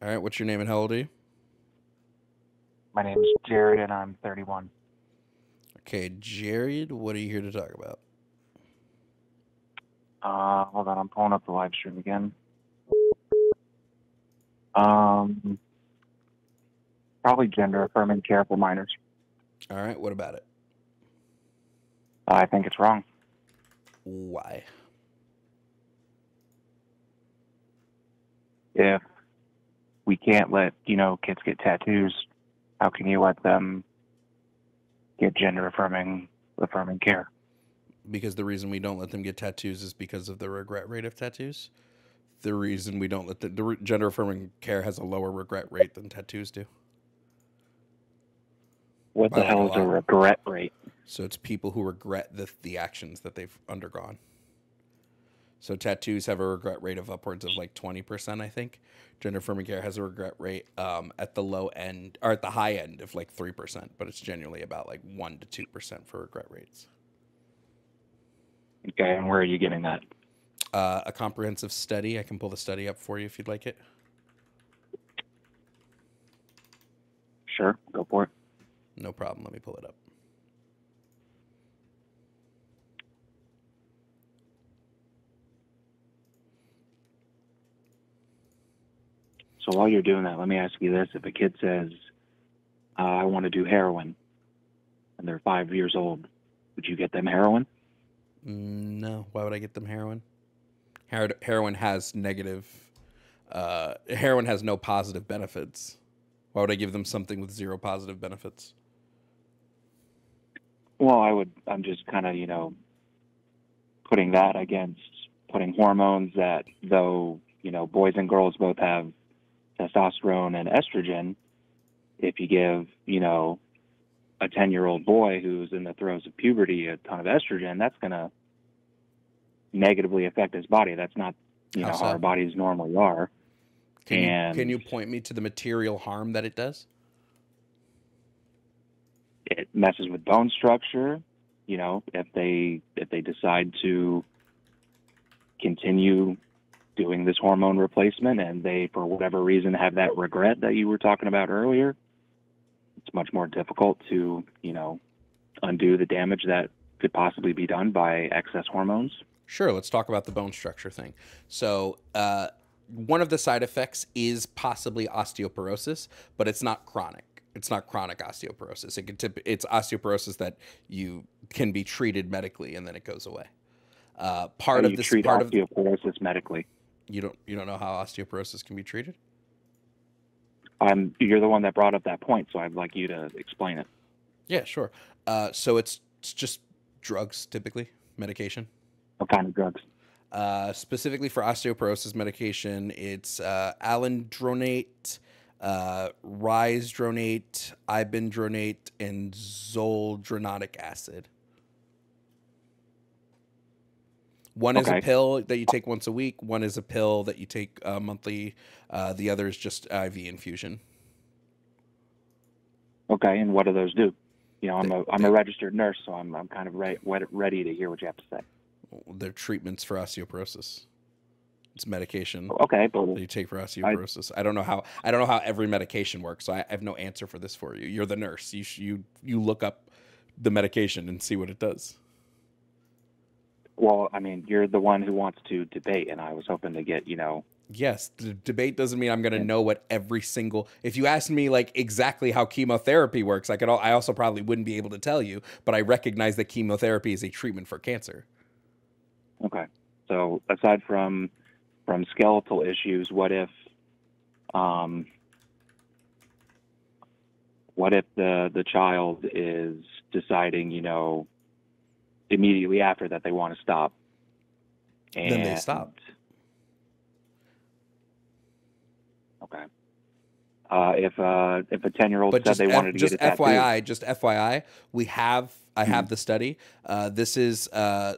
All right, what's your name and how old are you? My name is Jared, and I'm 31. Okay, Jared, what are you here to talk about? Hold on, I'm pulling up the live stream again. Um, Probably gender affirming care for minors. All right, what about it? I think it's wrong. Why? If we can't let kids get tattoos, how can you let them get gender affirming care? Because the reason we don't let them get tattoos is because of the regret rate of tattoos. The reason we don't let the gender affirming care has a lower regret rate than tattoos do What by the like a hell is a lot. regret rate? So it's people who regret the actions that they've undergone. So tattoos have a regret rate of upwards of like 20%, I think. Gender affirming care has a regret rate at the low end or at the high end of like 3%, but it's generally about like 1 to 2% for regret rates. Okay, and where are you getting that? A comprehensive study. I can pull the study up for you if you'd like it. Sure, go for it. No problem. Let me pull it up. So while you're doing that, let me ask you this. If a kid says, I want to do heroin, and they're 5 years old, would you get them heroin? No. Why would I get them heroin? Heroin has negative. Heroin has no positive benefits. Why would I give them something with zero positive benefits? Well, I'm just kind of, putting that against putting hormones that, though, boys and girls both have testosterone and estrogen, if you give, a 10-year-old boy who's in the throes of puberty a ton of estrogen, that's going to negatively affect his body. That's not, How how our so? bodies normally are. Can And you point me to the material harm that it does? it messes with bone structure. If they decide to continue doing this hormone replacement and they, for whatever reason, have that regret that you were talking about earlier, it's much more difficult to, undo the damage that could possibly be done by excess hormones. Sure, let's talk about the bone structure thing. So, one of the side effects is possibly osteoporosis, but it's not chronic. It's not chronic osteoporosis. It's osteoporosis that you can be treated medically and then it goes away. How Part do of you this, treat part of osteoporosis medically? you don't know how osteoporosis can be treated. You're the one that brought up that point, so I'd like you to explain it. Yeah, sure. So it's just drugs, typically medication. What kind of drugs? Specifically for osteoporosis medication, it's alendronate, risdronate, ibendronate, and zoldronic acid. One is a Okay. pill that you take once a week. One is a pill that you take monthly. The other is just IV infusion. Okay, and what do those do? They, I'm a they, registered nurse, so I'm kind of ready to hear what you have to say. they're treatments for osteoporosis. It's medication Okay, but that you take for I osteoporosis. I don't know how every medication works, so I have no answer for this for you. You're the nurse. You look up the medication and see what it does. well, I mean, you're the one who wants to debate, and I was hoping to get Yes, the debate doesn't mean I'm going to in- know what every single. If you asked me like exactly how chemotherapy works, I also probably wouldn't be able to tell you. But I recognize that chemotherapy is a treatment for cancer. okay. So aside from skeletal issues, um what if the child is deciding, immediately after that they want to stop, Then they and stop. okay, if a 10-year-old But said they wanted to get a tattoo. Just FYI, I Mhm. have the study. This is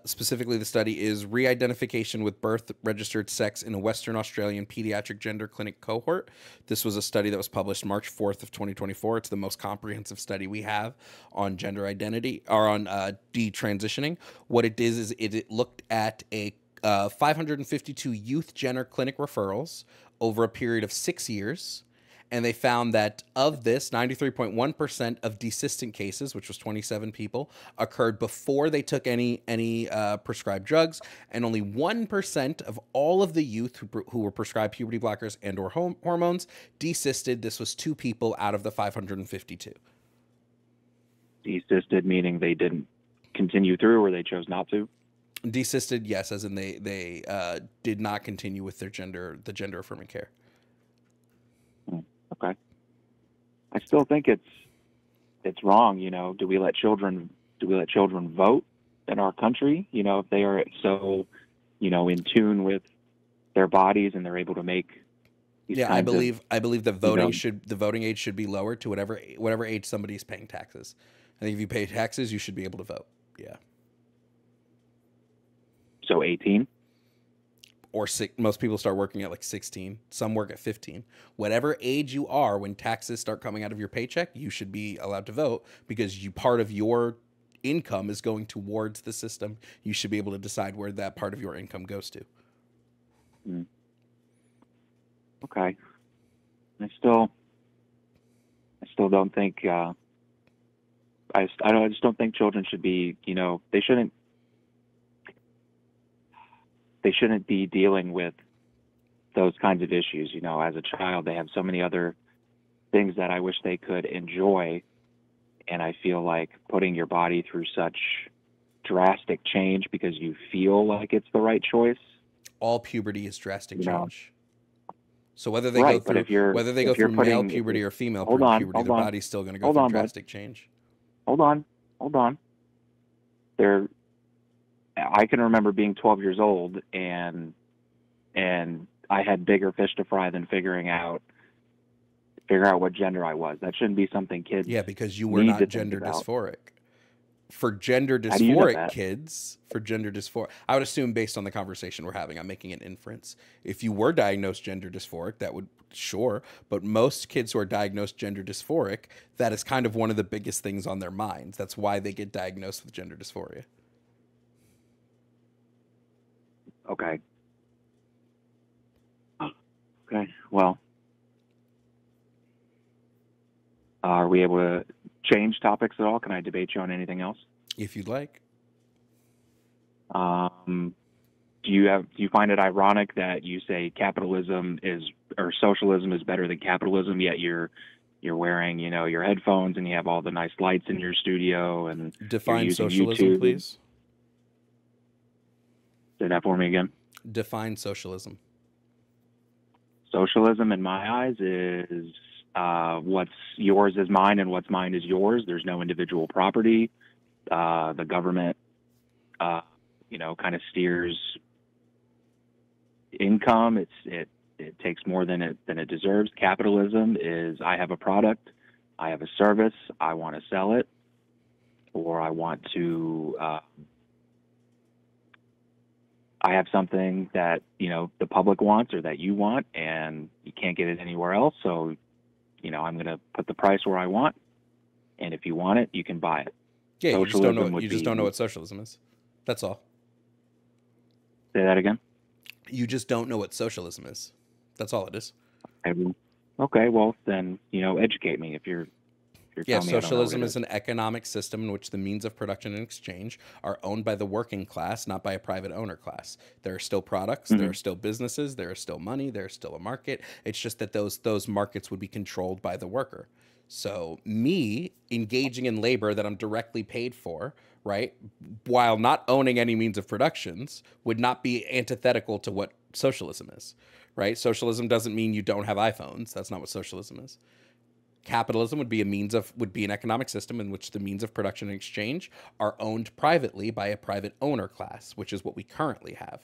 specifically the study is re-identification with birth registered sex in a Western Australian pediatric gender clinic cohort. This was a study that was published March 4th of 2024. It's the most comprehensive study we have on gender identity or on detransitioning. What it is it looked at a 552 youth gender clinic referrals over a period of 6 years. And they found that of this, 93.1% of desistant cases, which was 27 people, occurred before they took any prescribed drugs, and only 1% of all of the youth who were prescribed puberty blockers and or hormones desisted. This was 2 people out of the 552. Desisted meaning they didn't continue through, or they chose not to? Desisted, yes, as in they did not continue with the gender affirming care. Okay. I still think it's wrong. Do we let children vote in our country? If they are so, in tune with their bodies and they're able to make these I believe the voting age should be lower to whatever age somebody's paying taxes. I think if you pay taxes, you should be able to vote. Yeah. So 18? Or most people start working at like 16. Some work at 15. Whatever age you are, when taxes start coming out of your paycheck, you should be allowed to vote, because part of your income is going towards the system. You should be able to decide where that part of your income goes to. Okay. I still don't think. I just don't think children should be. They shouldn't be dealing with those kinds of issues. As a child, they have so many other things that I wish they could enjoy. And I feel like putting your body through such drastic change because you feel like it's the right choice. All puberty is drastic change. So whether they go through male puberty or female puberty, their body's still going to go through drastic change. Hold on. I can remember being 12 years old and I had bigger fish to fry than figure out what gender I was. That shouldn't be something kids. Yeah, because you were not gender dysphoric. For gender dysphoric kids, I would assume based on the conversation we're having, I'm making an inference. If you were diagnosed gender dysphoric, that would, sure. But most kids who are diagnosed gender dysphoric, that is kind of one of the biggest things on their minds. That's why they get diagnosed with gender dysphoria. Okay. Well, are we able to change topics at all? Can I debate you on anything else? If you'd like. Do you find it ironic that you say socialism is better than capitalism, yet you're wearing, your headphones and you have all the nice lights in your studio and define socialism, YouTube. Please. Say that for me again. Define socialism. Socialism, in my eyes, is what's yours is mine and what's mine is yours. There's no individual property. The government, kind of steers income. It takes more than it deserves. Capitalism is I have a product, I have a service, I want to sell it, or I want to. I have something that, the public wants or that you want, and you can't get it anywhere else. So, I'm going to put the price where I want. And if you want it, you can buy it. Yeah, you just don't know what socialism is. That's all. Say that again? You just don't know what socialism is. That's all it is. Okay, well, then, educate me if you're Yeah, socialism is an economic system in which the means of production and exchange are owned by the working class, not by a private owner class. There are still products, there are still businesses, there is still money, there's still a market. It's just that those markets would be controlled by the worker. So me engaging in labor that I'm directly paid for, right, while not owning any means of productions, would not be antithetical to what socialism is, right? Socialism doesn't mean you don't have iPhones. That's not what socialism is. Capitalism would be an economic system in which the means of production and exchange are owned privately by a private owner class, which is what we currently have,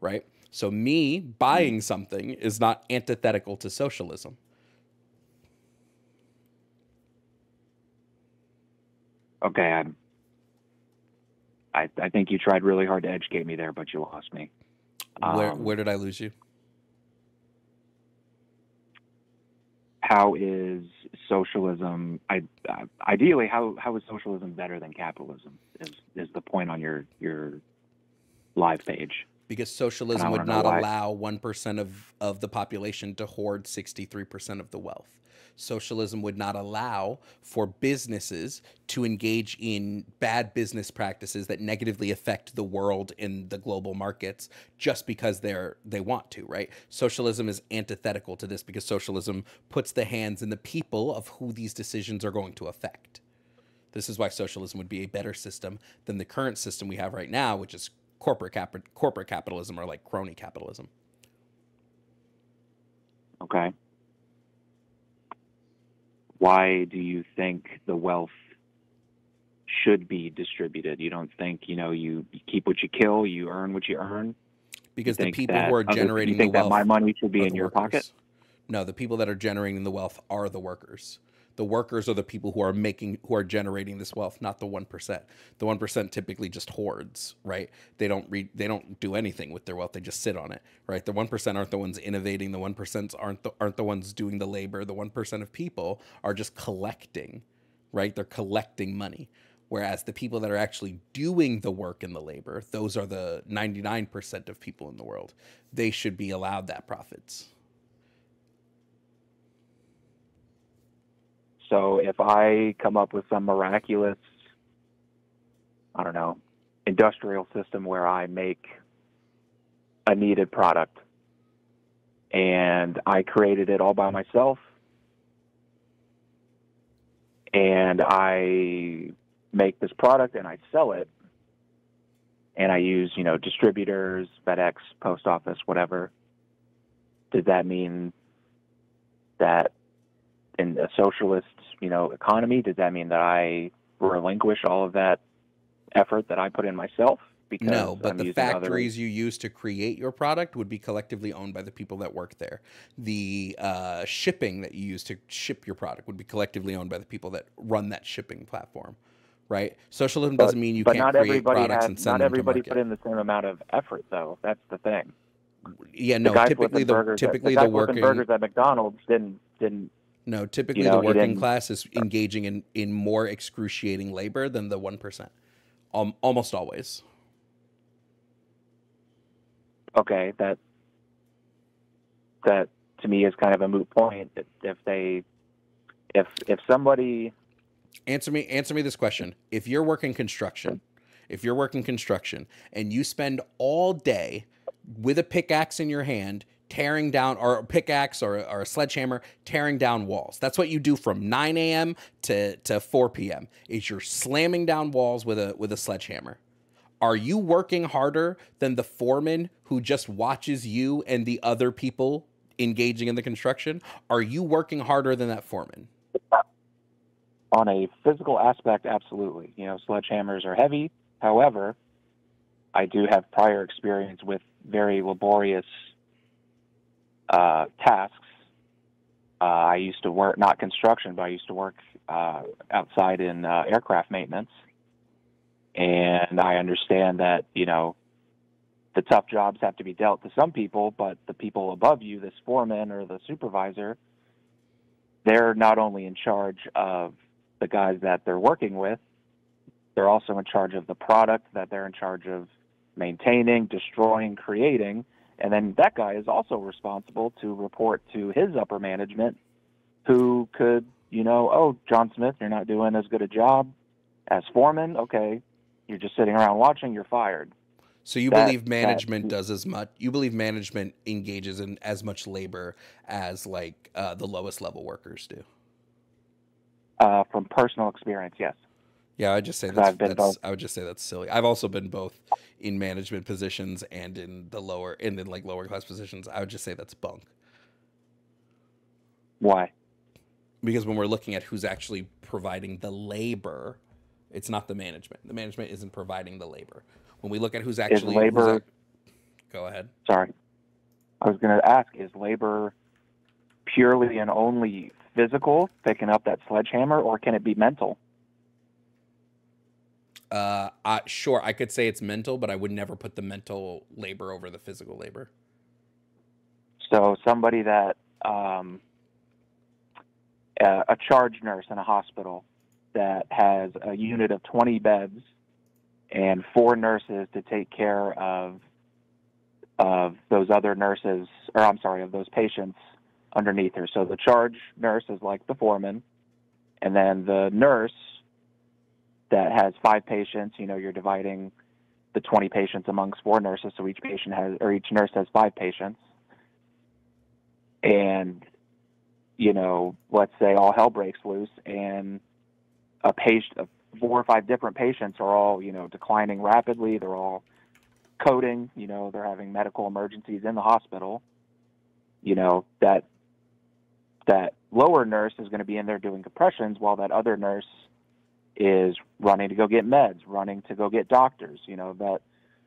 right? So me buying something is not antithetical to socialism. Okay, I think you tried really hard to educate me there, but you lost me. Where did I lose you? How is socialism? Ideally, how is socialism better than capitalism? Is the point on your live page? Because And I socialism want would to know not why. allow 1% of the population to hoard 63% of the wealth. Socialism would not allow for businesses to engage in bad business practices that negatively affect the world in the global markets just because they want to, right? Socialism is antithetical to this because socialism puts the hands in the people of who these decisions are going to affect. This is why socialism would be a better system than the current system we have right now, which is corporate capitalism, or like crony capitalism. Okay. Why do you think the wealth should be distributed? You don't think, you keep what you kill, you earn what you earn? You Because the think people who are you generating the think that my wealth money should be are in the your pocket? workers. No, the people that are generating the wealth are the workers. The workers are the people who are generating this wealth, not the 1%. The 1% typically just hoards, right? They don't do anything with their wealth. They just sit on it, right? The 1% aren't the ones innovating. The 1% aren't the ones doing the labor. The 1% of people are just collecting, right? They're collecting money. Whereas the people that are actually doing the work and the labor, those are the 99% of people in the world. They should be allowed that profits. So if I come up with some miraculous, I don't know, industrial system where I make a needed product and I created it all by myself and I make this product and I sell it and I use, distributors, FedEx, post office, whatever, does that mean that in a socialist, economy, does that mean that I relinquish all of that effort that I put in myself because No, but I'm the using other? factories you use to create your product would be collectively owned by the people that work there. The shipping that you use to ship your product would be collectively owned by the people that run that shipping platform, right? Socialism But doesn't mean you but can't create products and not send them to everybody put market. in the same amount of effort though. That's the thing. Yeah, The no, guy flipping burgers at the typically guy the flipping working burgers at McDonald's didn't no, typically the he working didn't. class is engaging in more excruciating labor than the 1%. Almost always. Okay, that to me is kind of a moot point. If somebody Answer me this question. If you're working construction and you spend all day with a pickaxe in your hand tearing down, or a pickaxe or a sledgehammer tearing down walls. That's what you do from 9 a.m. to 4 p.m. is you're slamming down walls with a sledgehammer. Are you working harder than the foreman who just watches you and the other people engaging in the construction? Are you working harder than that foreman? on a physical aspect, absolutely. Sledgehammers are heavy. However, I do have prior experience with very laborious tasks. I used to work, not construction, but I used to work outside in aircraft maintenance. And I understand that, the tough jobs have to be dealt to some people, but the people above you, this foreman or the supervisor, they're not only in charge of the guys that they're working with, they're also in charge of the product that they're in charge of maintaining, destroying, creating. And then that guy is also responsible to report to his upper management who could, oh, John Smith, you're not doing as good a job as foreman. Okay, you're just sitting around watching, you're fired. So you believe management does as much? You believe management engages in as much labor as like the lowest level workers do? From personal experience, yes. Yeah, I just say I've been both. I would just say that's silly. I've also been both in management positions and in like lower class positions. I would just say that's bunk. Why? Because when we're looking at who's actually providing the labor, it's not the management. The management isn't providing the labor. When we look at who's actually go ahead. Sorry, I was going to ask: is labor purely and only physical, picking up that sledgehammer, or can it be mental? Sure, I could say it's mental, but I would never put the mental labor over the physical labor. So somebody that a charge nurse in a hospital that has a unit of 20 beds and 4 nurses to take care of of those other nurses, or I'm sorry, of those patients underneath her. So the charge nurse is like the foreman, and then the nurse that has 5 patients, you're dividing the 20 patients amongst 4 nurses, so each nurse has 5 patients. And, let's say all hell breaks loose and 4 or 5 different patients are all, declining rapidly. They're all coding, they're having medical emergencies in the hospital. That lower nurse is going to be in there doing compressions while that other nurse is running to go get meds, running to go get doctors. That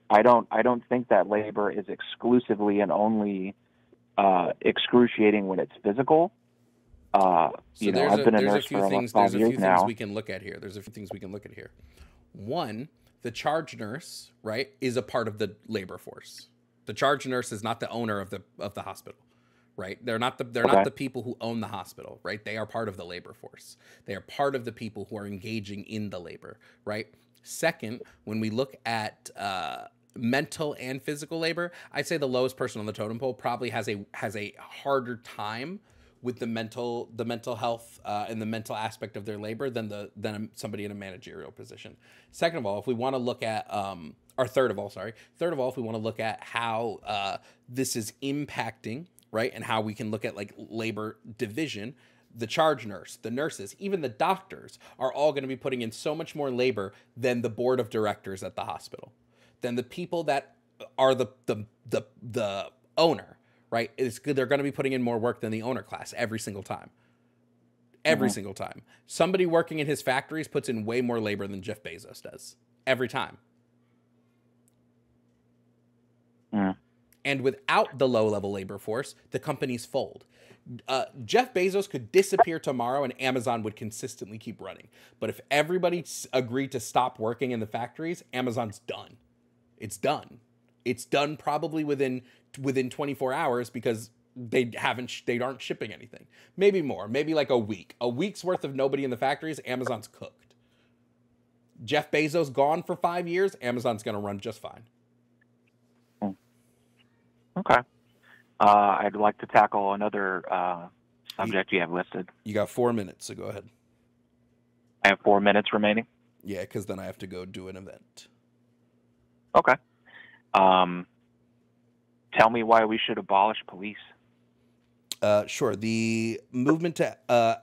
I don't think that labor is exclusively and only excruciating when it's physical. I've been a nurse for almost 5 years now. We can look at here. There's a few things we can look at here. One, the charge nurse, right, is a part of the labor force. The charge nurse is not the owner of the hospital, right? They're not the people who own the hospital, right? They are part of the labor force. They are part of the people who are engaging in the labor, right? Second, when we look at mental and physical labor, I'd say the lowest person on the totem pole probably has a harder time with the mental health and the mental aspect of their labor than somebody in a managerial position. Second of all, if we want to look at third of all, if we want to look at how this is impacting, right, and how we can look at like labor division, the charge nurse, the nurses, even the doctors are all going to be putting in so much more labor than the board of directors at the hospital, than the people that are the owner. Right? It's good. They're going to be putting in more work than the owner class every single time. Every single time. Somebody working in his factories puts in way more labor than Jeff Bezos does. Every time. And without the low-level labor force, the companies fold. Jeff Bezos could disappear tomorrow and Amazon would consistently keep running. But if everybody agreed to stop working in the factories, Amazon's done. It's done. It's done probably within 24 hours because they aren't shipping anything. Maybe more, maybe like a week. A week's worth of nobody in the factories, Amazon's cooked. Jeff Bezos gone for 5 years, Amazon's going to run just fine. Okay. I'd like to tackle another subject you have listed. You got 4 minutes, so go ahead. I have 4 minutes remaining? Yeah, because then I have to go do an event. Okay. Tell me why we should abolish police. Sure. The movement to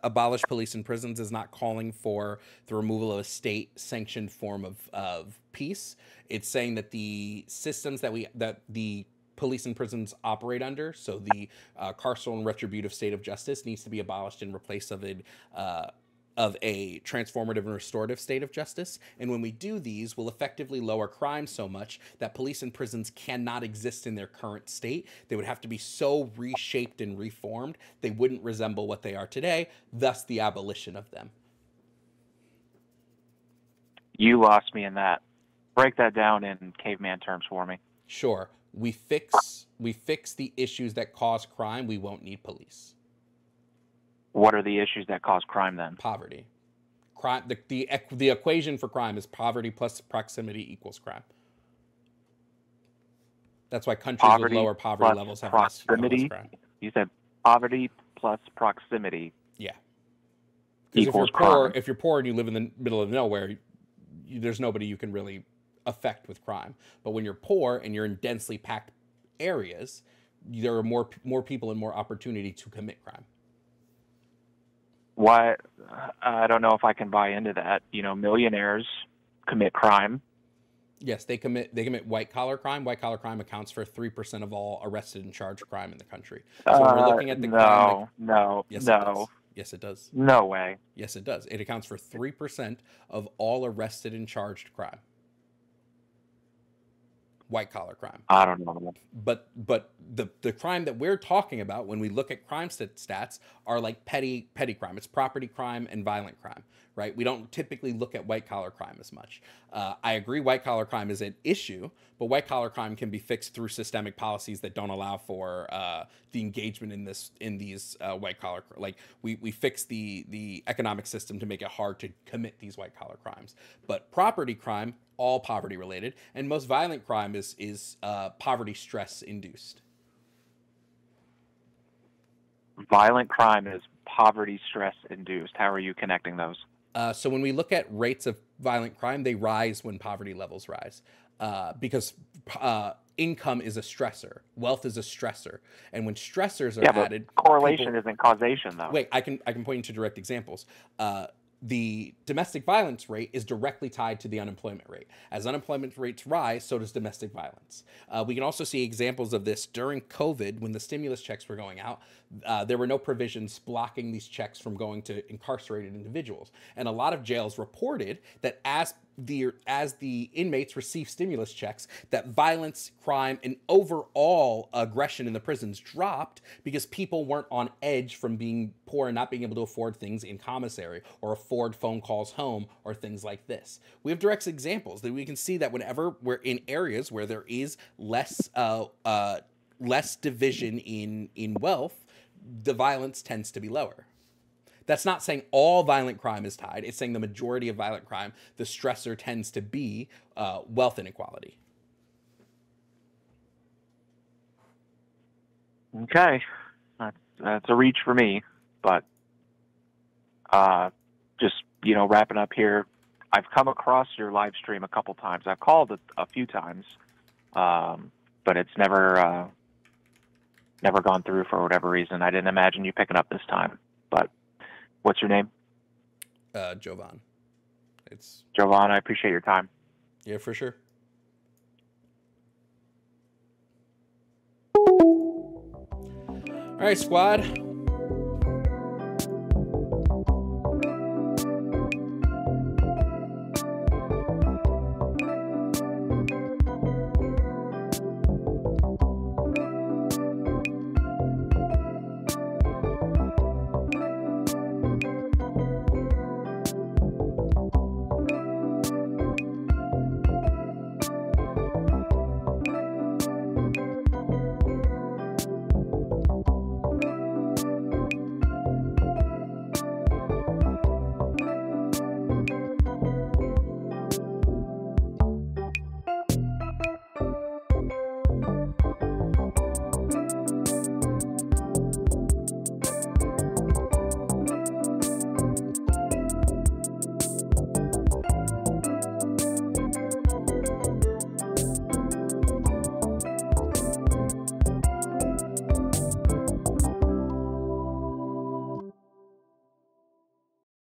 abolish police and prisons is not calling for the removal of a state-sanctioned form of peace. It's saying that the systems that the police and prisons operate under, so the carceral and retributive state of justice, needs to be abolished in replace of a transformative and restorative state of justice. And when we do these, we'll effectively lower crime so much that police and prisons cannot exist in their current state. They would have to be so reshaped and reformed, they wouldn't resemble what they are today, thus the abolition of them. You lost me in that. Break that down in caveman terms for me. Sure. We fix the issues that cause crime, we won't need police. What are the issues that cause crime then? Poverty. Crime. The equation for crime is poverty plus proximity equals crime. That's why countries with lower poverty levels have less crime. You said poverty plus proximity. Yeah. Because if you're poor and you live in the middle of nowhere, there's nobody you can really affect with crime. But when you're poor and you're in densely packed areas, there are more people and more opportunity to commit crime. Why? I don't know if I can buy into that. Millionaires commit crime. Yes, they commit white collar crime. White collar crime accounts for 3% of all arrested and charged crime in the country. So when we're looking at the crime. Yes, it does. No way. Yes, it does. It accounts for 3% of all arrested and charged crime. White collar crime. I don't know. But the crime that we're talking about when we look at crime stats are like petty crime. It's property crime and violent crime, right? We don't typically look at white collar crime as much. I agree white collar crime is an issue, but white collar crime can be fixed through systemic policies that don't allow for the engagement in these white collar, like we fix the economic system to make it hard to commit these white collar crimes. But property crime, all poverty related, and most violent crime is poverty stress induced. Violent crime is poverty stress induced. How are you connecting those? So when we look at rates of violent crime, they rise when poverty levels rise, because income is a stressor, wealth is a stressor, and when stressors are added, correlation isn't causation, though. Wait, I can point you to direct examples. The domestic violence rate is directly tied to the unemployment rate. As unemployment rates rise, so does domestic violence. We can also see examples of this during COVID when the stimulus checks were going out. There were no provisions blocking these checks from going to incarcerated individuals. And a lot of jails reported that as the inmates receive stimulus checks, that violence, crime, and overall aggression in the prisons dropped because people weren't on edge from being poor and not being able to afford things in commissary or afford phone calls home or things like this. We have direct examples that we can see that whenever we're in areas where there is less division in wealth, the violence tends to be lower. That's not saying all violent crime is tied. It's saying the majority of violent crime, the stressor tends to be wealth inequality. Okay. That's a reach for me, but just, wrapping up here, I've come across your live stream a couple times. I've called it a few times, but it's never gone through for whatever reason. I didn't imagine you picking up this time, but what's your name? Jovan. It's Jovan. I appreciate your time. Yeah, for sure. All right, squad.